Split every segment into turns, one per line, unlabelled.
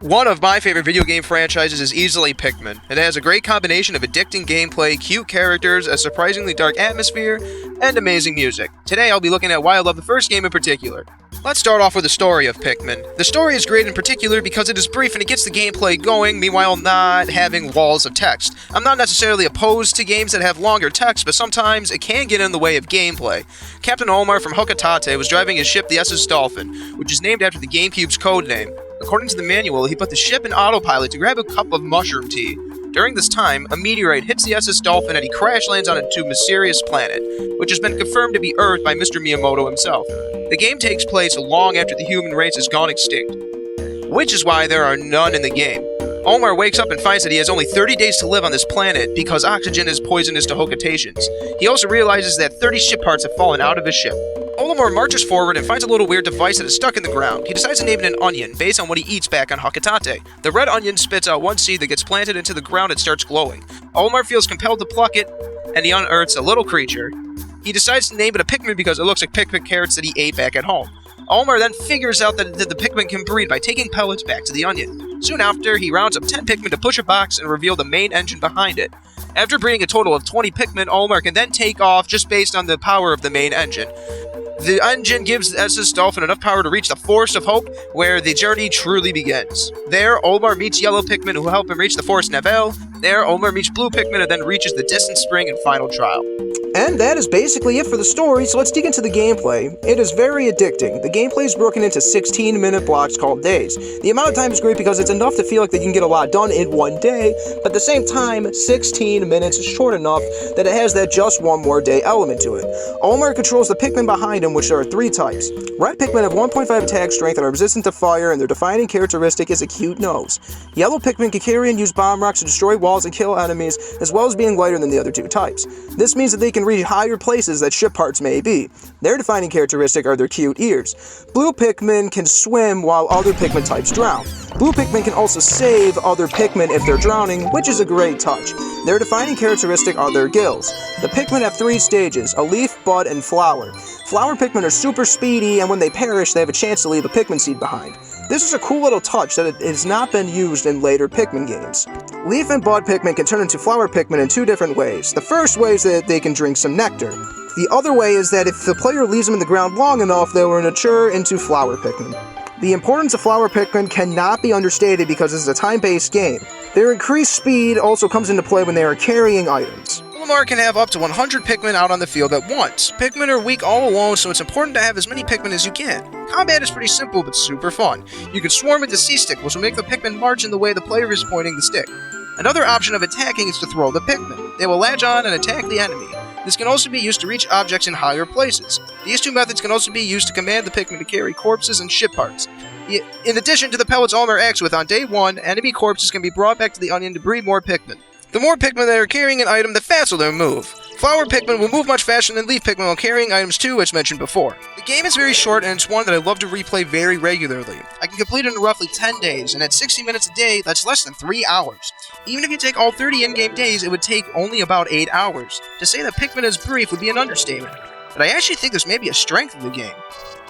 One of my favorite video game franchises is easily Pikmin. It has a great combination of addicting gameplay, cute characters, a surprisingly dark atmosphere, and amazing music. Today I'll be looking at why I love the first game in particular. Let's start off with the story of Pikmin. The story is great in particular because it is brief and it gets the gameplay going, meanwhile not having walls of text. I'm not necessarily opposed to games that have longer text, but sometimes it can get in the way of gameplay. Captain Omar from Hokitate was driving his ship the SS Dolphin, which is named after the GameCube's codename. According to the manual, he put the ship in autopilot to grab a cup of mushroom tea. During this time, a meteorite hits the SS Dolphin and he crash lands on a mysterious planet, which has been confirmed to be Earth by Mr. Miyamoto himself. The game takes place long after the human race has gone extinct, which is why there are none in the game. Omar wakes up and finds that he has only 30 days to live on this planet because oxygen is poisonous to Hokatations. He also realizes that 30 ship parts have fallen out of his ship. Olimar marches forward and finds a little weird device that is stuck in the ground. He decides to name it an onion, based on what he eats back on Hokitate. The red onion spits out one seed that gets planted into the ground and starts glowing. Olimar feels compelled to pluck it, and he unearths a little creature. He decides to name it a Pikmin because it looks like Pikmin carrots that he ate back at home. Olimar then figures out that the Pikmin can breed by taking pellets back to the onion. Soon after, he rounds up 10 Pikmin to push a box and reveal the main engine behind it. After breeding a total of 20 Pikmin, Olimar can then take off just based on the power of the main engine. The engine gives the SS Dolphin enough power to reach the Forest of Hope, where the journey truly begins. There, Olimar meets yellow Pikmin who help him reach the Forest Navel. There, Olimar meets blue Pikmin and then reaches the distant spring and final trial.
And that is basically it for the story, so let's dig into the gameplay. It is very addicting. The gameplay is broken into 16-minute blocks called days. The amount of time is great because it's enough to feel like that you can get a lot done in one day, but at the same time, 16 minutes is short enough that it has that just one more day element to it. Olimar controls the Pikmin behind him, which there are 3 types. Red Pikmin have 1.5 attack strength and are resistant to fire, and their defining characteristic is a cute nose. Yellow Pikmin can carry and use bomb rocks to destroy walls and kill enemies, as well as being lighter than the other 2 types. This means that they can reach higher places that ship parts may be. Their defining characteristic are their cute ears. Blue Pikmin can swim while other Pikmin types drown. Blue Pikmin can also save other Pikmin if they're drowning, which is a great touch. Their defining characteristic are their gills. The Pikmin have 3 stages, a leaf, bud, and flower. Flower Pikmin are super speedy, and when they perish, they have a chance to leave a Pikmin seed behind. This is a cool little touch that has not been used in later Pikmin games. Leaf and Bud Pikmin can turn into Flower Pikmin in 2 different ways. The first way is that they can drink some nectar. The other way is that if the player leaves them in the ground long enough, they will mature into Flower Pikmin. The importance of Flower Pikmin cannot be understated because this is a time-based game. Their increased speed also comes into play when they are carrying items.
Olimar can have up to 100 Pikmin out on the field at once. Pikmin are weak all alone, so it's important to have as many Pikmin as you can. Combat is pretty simple, but super fun. You can swarm with the C-stick, which will make the Pikmin march in the way the player is pointing the stick. Another option of attacking is to throw the Pikmin. They will latch on and attack the enemy. This can also be used to reach objects in higher places. These 2 methods can also be used to command the Pikmin to carry corpses and ship parts. In addition to the pellets Olimar acts with, on day 1, enemy corpses can be brought back to the onion to breed more Pikmin. The more Pikmin that are carrying an item, the faster they'll move. Flower Pikmin will move much faster than Leaf Pikmin while carrying items too, as mentioned before. The game is very short and it's one that I love to replay very regularly. I can complete it in roughly 10 days, and at 60 minutes a day, that's less than 3 hours. Even if you take all 30 in-game days, it would take only about 8 hours. To say that Pikmin is brief would be an understatement, but I actually think this may be a strength of the game.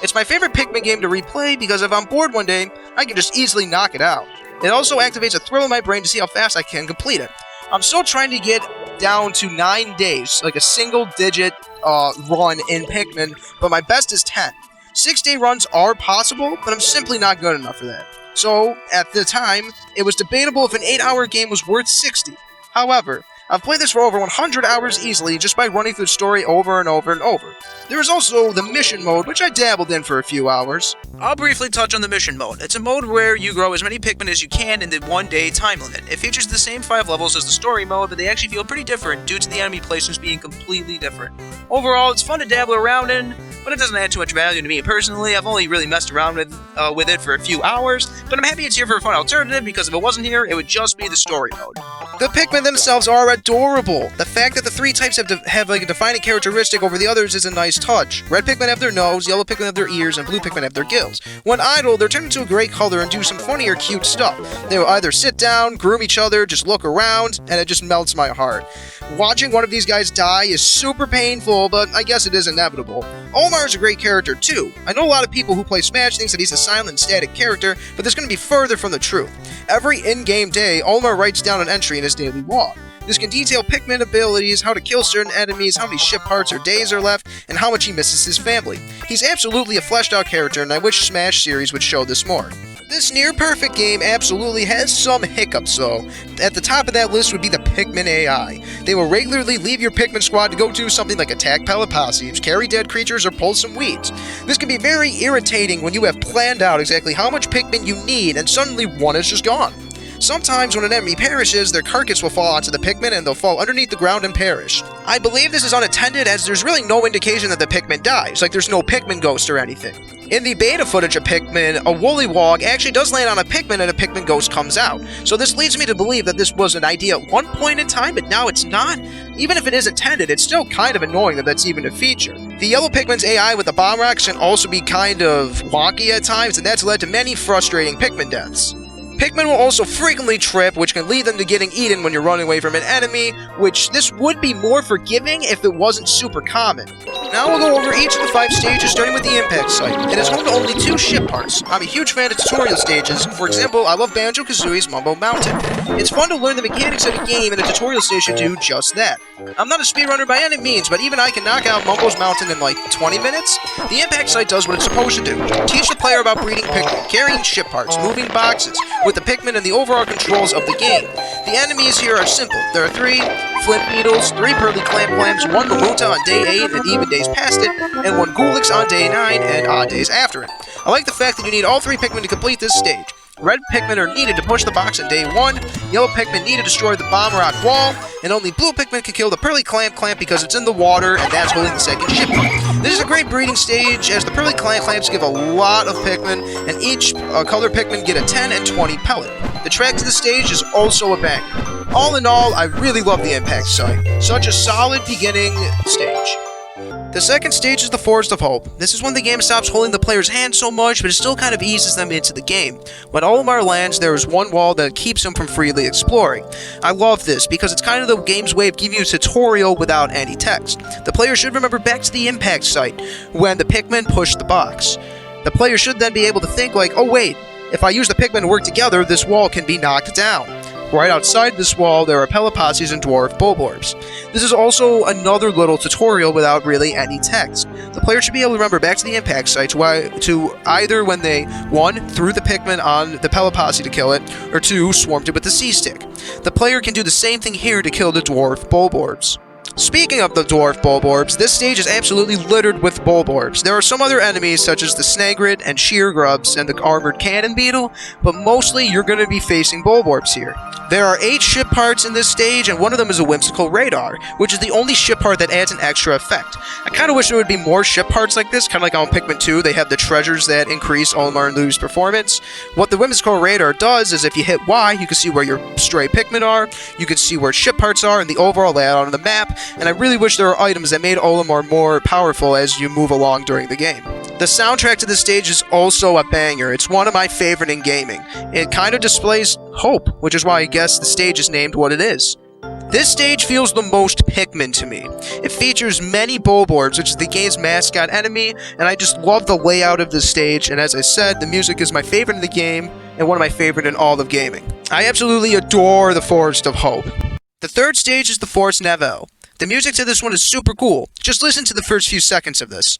It's my favorite Pikmin game to replay because if I'm bored one day, I can just easily knock it out. It also activates a thrill in my brain to see how fast I can complete it. I'm still trying to get down to 9 days, like a single-digit run in Pikmin, but my best is 10. 6-day runs are possible, but I'm simply not good enough for that. So, at the time, it was debatable if an 8-hour game was worth 60. However, I've played this for over 100 hours easily just by running through the story over and over and over. There is also the mission mode, which I dabbled in for a few hours. I'll briefly touch on the mission mode. It's a mode where you grow as many Pikmin as you can in the 1-day time limit. It features the same 5 levels as the story mode, but they actually feel pretty different due to the enemy placements being completely different. Overall, it's fun to dabble around in, but it doesn't add too much value to me personally. I've only really messed around with it for a few hours, but I'm happy it's here for a fun alternative because if it wasn't here, it would just be the story mode. The Pikmin themselves are adorable. The fact that the 3 types have like a defining characteristic over the others is a nice touch. Red Pikmin have their nose, yellow Pikmin have their ears, and blue Pikmin have their gills. When idle, they're turned into a great color and do some funny or cute stuff. They will either sit down, groom each other, just look around, and it just melts my heart. Watching one of these guys die is super painful, but I guess it is inevitable. Olimar Olimar is a great character too. I know a lot of people who play Smash thinks that he's a silent, static character, but this couldn't be further from the truth. Every in-game day, Olimar writes down an entry in his daily log. This can detail Pikmin abilities, how to kill certain enemies, how many ship parts or days are left, and how much he misses his family. He's absolutely a fleshed out character, and I wish Smash series would show this more. This near-perfect game absolutely has some hiccups though. At the top of that list would be the Pikmin Ai. They will regularly leave your Pikmin squad to go do something like attack pellet posses, carry dead creatures, or pull some weeds. This can be very irritating when you have planned out exactly how much Pikmin you need and suddenly one is just gone. Sometimes when an enemy perishes, their carcass will fall onto the Pikmin and they'll fall underneath the ground and perish. I believe this is unattended as there's really no indication that the Pikmin dies, like there's no Pikmin ghost or anything. In the beta footage of Pikmin, a Woolywog actually does land on a Pikmin and a Pikmin ghost comes out. So this leads me to believe that this was an idea at one point in time, but now it's not. Even if it is intended, it's still kind of annoying that that's even a feature. The yellow Pikmin's AI with the bomb rocks can also be kind of wonky at times, and that's led to many frustrating Pikmin deaths. Pikmin will also frequently trip, which can lead them to getting eaten when you're running away from an enemy, which this would be more forgiving if it wasn't super common. Now we'll go over each of the 5 stages, starting with the impact site. It is home to only 2 ship parts. I'm a huge fan of tutorial stages. For example, I love Banjo-Kazooie's Mumbo Mountain. It's fun to learn the mechanics of a game, and a tutorial stage should do just that. I'm not a speedrunner by any means, but even I can knock out Mumbo's Mountain in like 20 minutes. The impact site does what it's supposed to do. Teach the player about breeding Pikmin, carrying ship parts, moving boxes, with the Pikmin and the overall controls of the game. The enemies here are simple. There are 3 Flint Beetles, 3 Pearly Clams, 1 Mamuta on day 8 and even days past it, and 1 Gulix on day 9 and odd days after it. I like the fact that you need all 3 Pikmin to complete this stage. Red Pikmin are needed to push the box on day 1, yellow Pikmin need to destroy the bomb rock wall, and only blue Pikmin can kill the Pearly Clamp because it's in the water and that's holding the second ship. This is a great breeding stage as the Pearly Clamps give a lot of Pikmin, and each color Pikmin get a 10 and 20 pellet. The track to the stage is also a banger. All in all, I really love the impact site. Such a solid beginning stage. The second stage is the Forest of Hope. This is when the game stops holding the player's hand so much, but it still kind of eases them into the game. When Olimar lands, there is one wall that keeps him from freely exploring. I love this because it's kind of the game's way of giving you a tutorial without any text. The player should remember back to the impact site when the Pikmin push the box. The player should then be able to think like, oh wait, if I use the Pikmin to work together, this wall can be knocked down. Right outside this wall, there are pellet posses and dwarf Bulborbs. This is also another little tutorial without really any text. The player should be able to remember back to the impact site to either when they, 1, threw the Pikmin on the pellet posse to kill it, or 2, swarmed it with the C-stick. The player can do the same thing here to kill the dwarf Bulborbs. Speaking of the dwarf Bulborbs, this stage is absolutely littered with Bulborbs. There are some other enemies such as the Snagrid and Sheer Grubs and the armored cannon beetle, but mostly you're going to be facing Bulborbs here. There are 8 ship parts in this stage, and one of them is a whimsical radar, which is the only ship part that adds an extra effect. I kind of wish there would be more ship parts like this, kind of like on Pikmin 2, they have the treasures that increase Olimar and Lu's performance. What the whimsical radar does is if you hit Y, you can see where your stray Pikmin are, you can see where ship parts are, and the overall layout on the map, and I really wish there were items that made Olimar more powerful as you move along during the game. The soundtrack to this stage is also a banger. It's one of my favorite in gaming. It kind of displays hope, which is why I guess the stage is named what it is. This stage feels the most Pikmin to me. It features many Bulborbs, which is the game's mascot enemy, and I just love the layout of this stage, and as I said, the music is my favorite in the game, and one of my favorite in all of gaming. I absolutely adore the Forest of Hope. The third stage is the Forest Navel. The music to this one is super cool. Just listen to the first few seconds of this.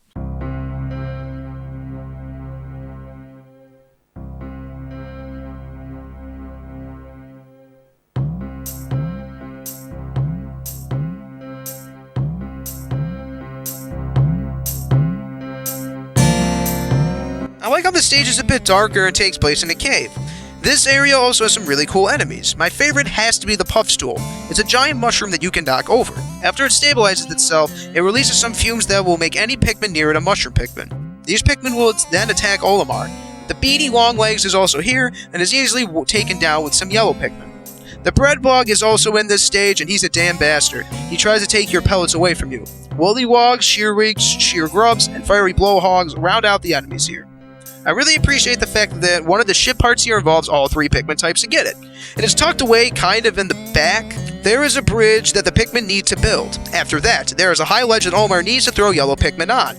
I like how the stage is a bit darker and takes place in a cave. This area also has some really cool enemies. My favorite has to be the Puff Stool. It's a giant mushroom that you can knock over. After it stabilizes itself, it releases some fumes that will make any Pikmin near it a mushroom Pikmin. These Pikmin will then attack Olimar. The beady Longlegs is also here and is easily taken down with some yellow Pikmin. The Breadbog is also in this stage and he's a damn bastard. He tries to take your pellets away from you. Woollywogs, Sheerweeks, Sheer Grubs, and Fiery Blowhogs round out the enemies here. I really appreciate the fact that one of the ship parts here involves all 3 Pikmin types to get it. It is tucked away kind of in the back. There is a bridge that the Pikmin need to build. After that, there is a high ledge that Olimar needs to throw yellow Pikmin on.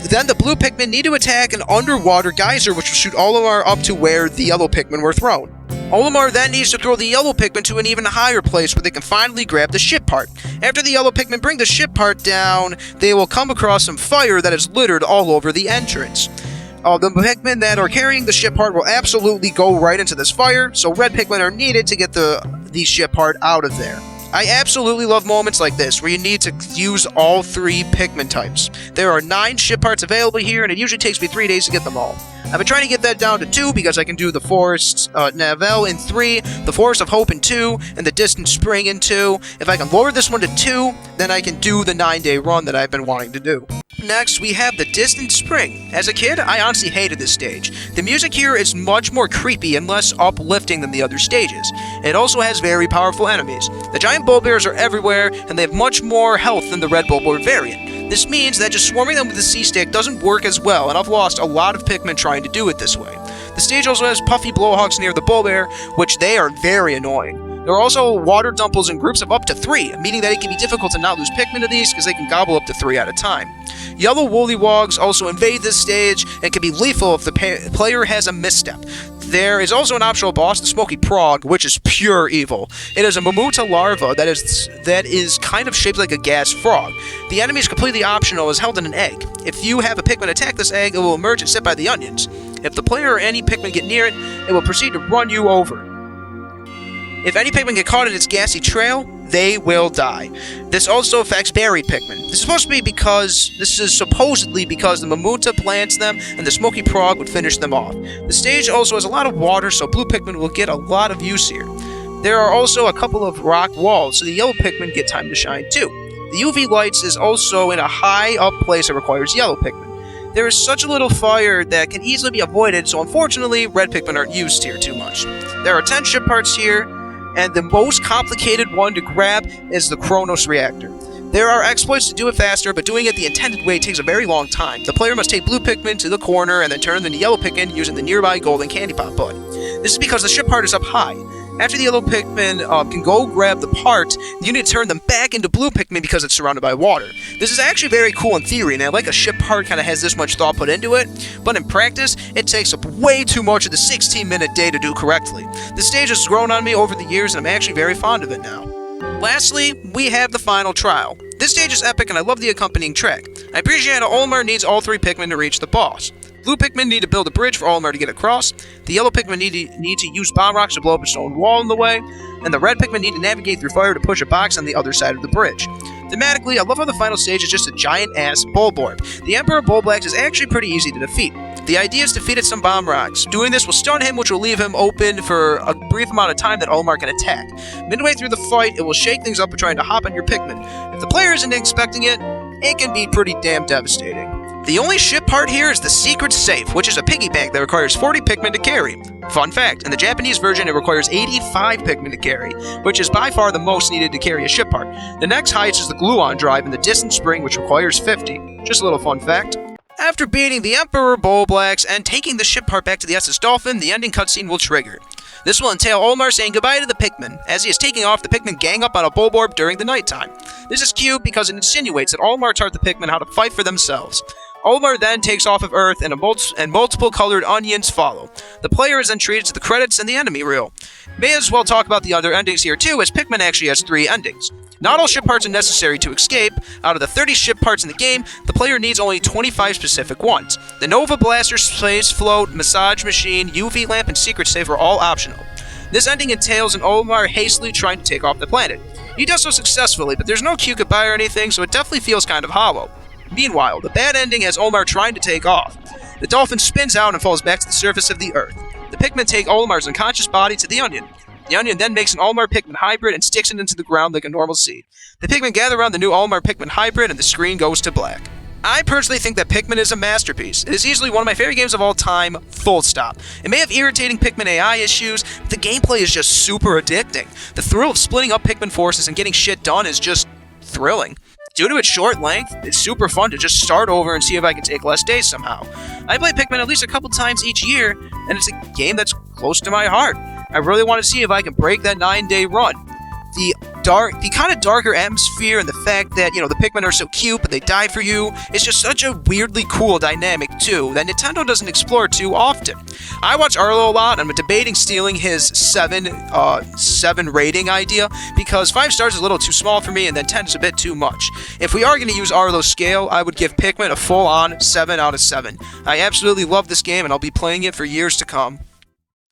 Then the blue Pikmin need to attack an underwater geyser, which will shoot Olimar up to where the yellow Pikmin were thrown. Olimar then needs to throw the yellow Pikmin to an even higher place where they can finally grab the ship part. After the yellow Pikmin bring the ship part down, they will come across some fire that is littered all over the entrance. The Pikmin that are carrying the ship part will absolutely go right into this fire, so red Pikmin are needed to get the ship part out of there. I absolutely love moments like this, where you need to use all 3 Pikmin types. There are 9 ship parts available here, and it usually takes me 3 days to get them all. I've been trying to get that down to 2 because I can do the Forest Navel in 3, the Forest of Hope in 2, and the Distant Spring in 2. If I can lower this one to 2, then I can do the 9-day run that I've been wanting to do. Next, we have the Distant Spring. As a kid, I honestly hated this stage. The music here is much more creepy and less uplifting than the other stages. It also has very powerful enemies. The giant bull bears are everywhere, and they have much more health than the red bull bear variant. This means that just swarming them with the C-Stick doesn't work as well, and I've lost a lot of Pikmin trying to do it this way. The stage also has puffy blowhogs near the bull bear, which they are very annoying. There are also water dumples in groups of up to 3, meaning that it can be difficult to not lose Pikmin to these because they can gobble up to 3 at a time. Yellow woollywogs also invade this stage and can be lethal if the player has a misstep. There is also an optional boss, the Smoky Prog, which is pure evil. It is a Mamuta larva that is kind of shaped like a gas frog. The enemy is completely optional, is held in an egg. If you have a Pikmin attack this egg, it will emerge and sit by the onions. If the player or any Pikmin get near it, it will proceed to run you over. If any Pikmin get caught in its gassy trail, they will die. This also affects buried Pikmin. This is supposedly because the Mamuta plants them and the Smoky Prog would finish them off. The stage also has a lot of water, so blue Pikmin will get a lot of use here. There are also a couple of rock walls, so the yellow Pikmin get time to shine too. The UV lights is also in a high up place that requires yellow Pikmin. There is such a little fire that can easily be avoided, so unfortunately red Pikmin aren't used here too much. There are 10 ship parts here, and the most complicated one to grab is the Kronos Reactor. There are exploits to do it faster, but doing it the intended way takes a very long time. The player must take blue Pikmin to the corner and then turn them into yellow Pikmin using the nearby golden candy pop button. This is because the ship part is up high. After the yellow Pikmin can go grab the part, you need to turn them back into blue Pikmin because it's surrounded by water. This is actually very cool in theory, and I like a ship part kind of has this much thought put into it, but in practice, it takes up way too much of the 16-minute day to do correctly. The stage has grown on me over the years, and I'm actually very fond of it now. Lastly, we have the final trial. This stage is epic, and I love the accompanying track. I appreciate how Olimar needs all 3 Pikmin to reach the boss. Blue Pikmin need to build a bridge for Olimar to get across, the yellow Pikmin need to use bomb rocks to blow up a stone wall in the way, and the red Pikmin need to navigate through fire to push a box on the other side of the bridge. Thematically, I love how the final stage is just a giant-ass Bulborb. The Emperor Bulblax is actually pretty easy to defeat. The idea is to feed it some bomb rocks. Doing this will stun him, which will leave him open for a brief amount of time that Olimar can attack. Midway through the fight, it will shake things up by trying to hop on your Pikmin. If the player isn't expecting it, it can be pretty damn devastating. The only ship part here is the Secret Safe, which is a piggy bank that requires 40 Pikmin to carry. Fun fact, in the Japanese version it requires 85 Pikmin to carry, which is by far the most needed to carry a ship part. The next highest is the Gluon Drive in the Distant Spring, which requires 50. Just a little fun fact. After beating the Emperor Bulblax and taking the ship part back to the SS Dolphin, the ending cutscene will trigger. This will entail Olimar saying goodbye to the Pikmin. As he is taking off, the Pikmin gang up on a Bulborb during the nighttime. This is cute because it insinuates that Olimar taught the Pikmin how to fight for themselves. Olimar then takes off of Earth and multiple colored onions follow. The player is then treated to the credits and the enemy reel. May as well talk about the other endings here too, as Pikmin actually has 3 endings. Not all ship parts are necessary to escape. Out of the 30 ship parts in the game, the player needs only 25 specific ones. The Nova Blaster, Space Float, Massage Machine, UV Lamp, and Secret Safe are all optional. This ending entails an Olimar hastily trying to take off the planet. He does so successfully, but there's no cute goodbye or anything, so it definitely feels kind of hollow. Meanwhile, the bad ending has Olimar trying to take off. The dolphin spins out and falls back to the surface of the Earth. The Pikmin take Olimar's unconscious body to the onion. The onion then makes an Olimar Pikmin hybrid and sticks it into the ground like a normal seed. The Pikmin gather around the new Olimar Pikmin hybrid and the screen goes to black. I personally think that Pikmin is a masterpiece. It is easily one of my favorite games of all time, full stop. It may have irritating Pikmin AI issues, but the gameplay is just super addicting. The thrill of splitting up Pikmin forces and getting shit done is just thrilling. Due to its short length, it's super fun to just start over and see if I can take less days somehow. I play Pikmin at least a couple times each year, and it's a game that's close to my heart. I really want to see if I can break that 9-day run. The the kind of darker atmosphere and the fact that, the Pikmin are so cute, but they die for you, is just such a weirdly cool dynamic, too, that Nintendo doesn't explore too often. I watch Arlo a lot, and I'm debating stealing his 7 rating idea, because 5 stars is a little too small for me, and then 10 is a bit too much. If we are going to use Arlo's scale, I would give Pikmin a full-on 7 out of 7. I absolutely love this game, and I'll be playing it for years to come.